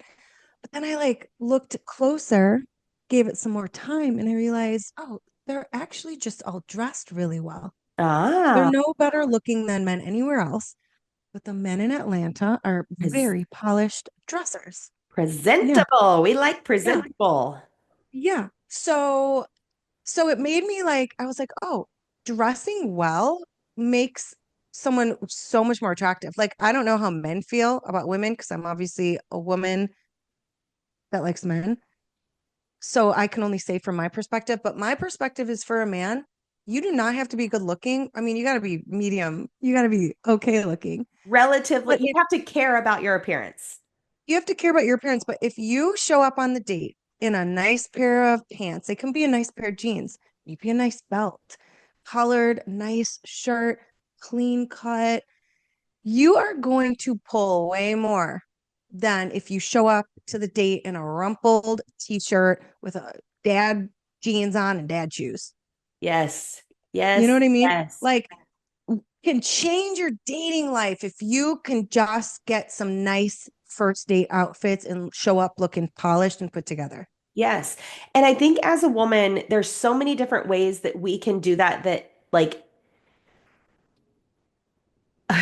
But then I like looked closer, gave it some more time, and I realized, oh, they're actually just all dressed really well. They're Ah, no better looking than men anywhere else, but the men in Atlanta are pres very polished dressers. Yeah. presentable. We like Yeah. presentable. Yeah. So it made me like, I was like, oh, dressing well makes someone so much more attractive. Like, I don't know how men feel about women because I'm obviously a woman that likes men. So I can only say from my perspective, but my perspective is for a man, you do not have to be good looking. I mean, you got to be medium, you got to be okay looking. Relatively, But you if have to care about your appearance. you have to care about your appearance, but if you show up on the date in a nice pair of pants, it can be a nice pair of jeans, maybe a nice belt, colored, nice shirt, clean cut, you are going to pull way more than if you show up to the date in a rumpled t-shirt with a dad jeans on and dad shoes. Yes. You know Yes. what I mean? Yes. Like can change your dating life if you can just get some nice first date outfits and show up looking polished and put together. Yes. And I think as a woman, there's so many different ways that we can do that that like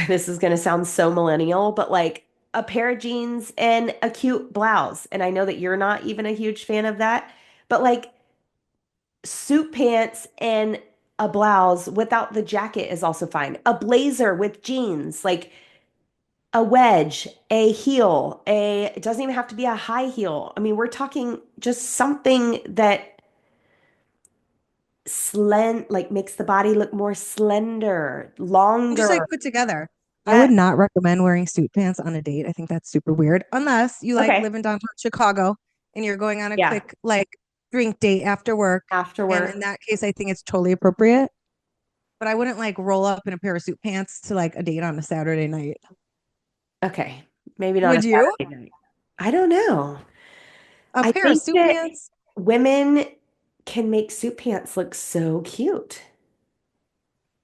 this is going to sound so millennial, but like a pair of jeans and a cute blouse. And I know that you're not even a huge fan of that, but like suit pants and a blouse without the jacket is also fine. A blazer with jeans, like a wedge, a heel, it doesn't even have to be a high heel. I mean, we're talking just something that like makes the body look more slender, And just like longer. put together. I would Yes. not recommend wearing suit pants on a date. I think that's super weird, unless you like Okay. live in downtown Chicago and you're going on a Yeah. quick like drink date after work. After And in work. that case, I think it's totally appropriate. But I wouldn't like roll up in a pair of suit pants to like a date on a Saturday night. Okay. Maybe not a Would you? Saturday night. I don't know. A I pair of think suit that pants? women can make suit pants look so cute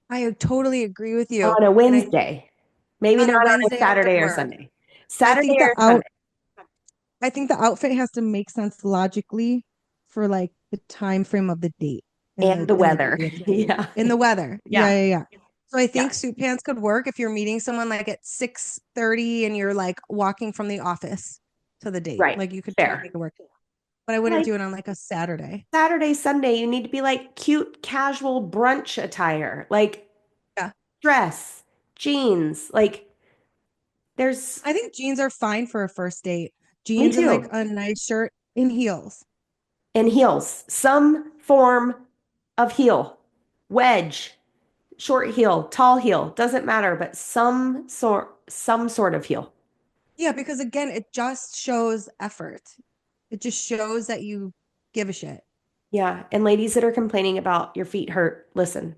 I totally agree with you. on a And I Wednesday. Maybe on not a on a Wednesday after Saturday or work, Sunday. I Saturday think the or out Sunday. I think the outfit has to make sense logically for like the time frame of the date and And the the and the weather. day of the date. Yeah. In the weather. Yeah, Yeah. yeah, yeah. So I Yeah. think suit pants could work if you're meeting someone like at 6:30 and you're like walking from the office to the date. Right. Like you could totally Fair. make it work. But I wouldn't Like do it on like a Saturday. Saturday, Sunday, you need to be like cute, casual brunch attire, like Yeah. dress, jeans. Like there's I think jeans are fine for a first date. me Jeans and like too. a nice shirt in heels. And heels, some form of heel, wedge, short heel, tall heel, doesn't matter, but some sort of heel. Yeah, because again, it just shows effort. It just shows that you give a shit. Yeah. And ladies that are complaining about your feet hurt, listen,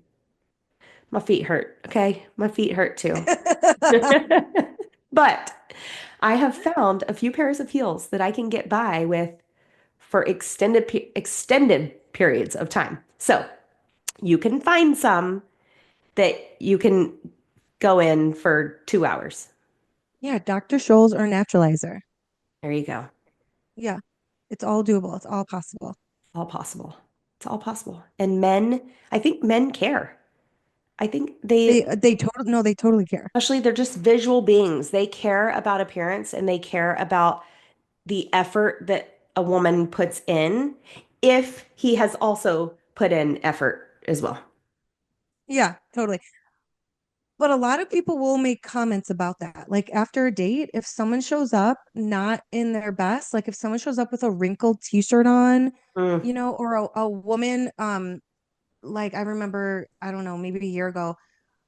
my feet hurt. Okay. My feet hurt too. But I have found a few pairs of heels that I can get by with for extended periods of time. So you can find some that you can go in for 2 hours. Yeah, Dr. Scholl's or Naturalizer. There you go. Yeah, it's all doable. It's all possible. All possible. It's all possible. And men, I think men care. I think they, They totally no, they totally care. especially they're just visual beings. They care about appearance and they care about the effort that a woman puts in if he has also put in effort as well. Yeah, totally. But a lot of people will make comments about that. Like after a date, if someone shows up not in their best, like if someone shows up with a wrinkled t-shirt on, Mm, or a woman, like I remember, I don't know, maybe a year ago,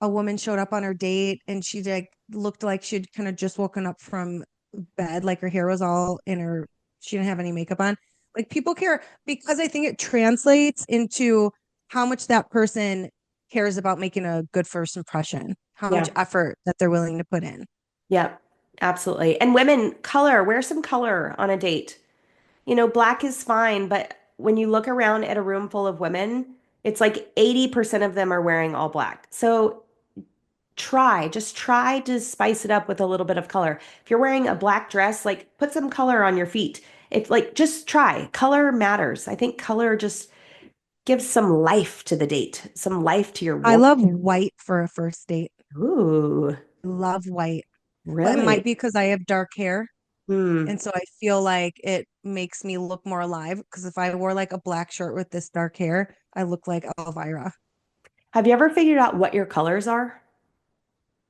a woman showed up on her date and she like looked like she'd kind of just woken up from bed, like her hair was all in her, she didn't have any makeup on. Like people care because I think it translates into how much that person cares about making a good first impression, how much Yeah. effort that they're willing to put in. Yep. Absolutely. And women, color, wear some color on a date. Black is fine, but when you look around at a room full of women, it's like 80% of them are wearing all black. So just try to spice it up with a little bit of color. If you're wearing a black dress, like put some color on your feet. If like just try. Color matters. I think color just gives some life to the date, some life to your I wardrobe. love white for a first date. Ooh, I love white, but it might really? be because I have dark hair. Hmm. And so I feel like it makes me look more alive. Because if I wore like a black shirt with this dark hair, I look like Elvira. Have you ever figured out what your colors are?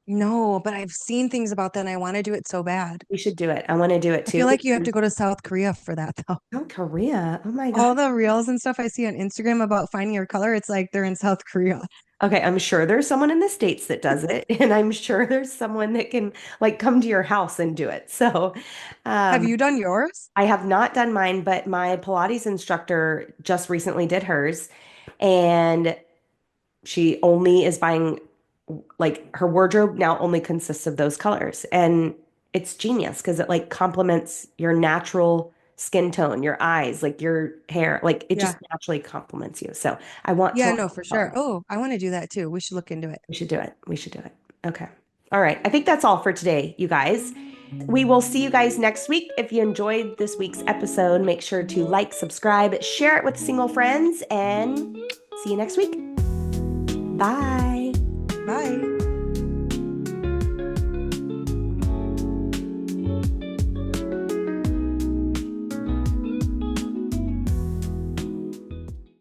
No, but I've seen things about that and I want to do it so bad. We should do it. I want to do it I too. feel like you have to go to South Korea for that though. South Korea. Oh my God. All the reels and stuff I see on Instagram about finding your color, it's like they're in South Korea. Okay, I'm sure there's someone in the States that does it, and I'm sure there's someone that can like come to your house and do it. So, Have um, you done yours? I have not done mine, but my Pilates instructor just recently did hers, and she only is buying like her wardrobe now only consists of those colors. And it's genius because it like complements your natural skin tone, your eyes, like your hair, like it just Yeah. naturally complements you. So I want to Yeah, learn no, for sure. color. Oh, I want to do that too. We should look into it. We should do it. We should do it. Okay. All right. I think that's all for today, you guys. We will see you guys next week. If you enjoyed this week's episode, make sure to like, subscribe, share it with single friends, and see you next week. Bye. Bye.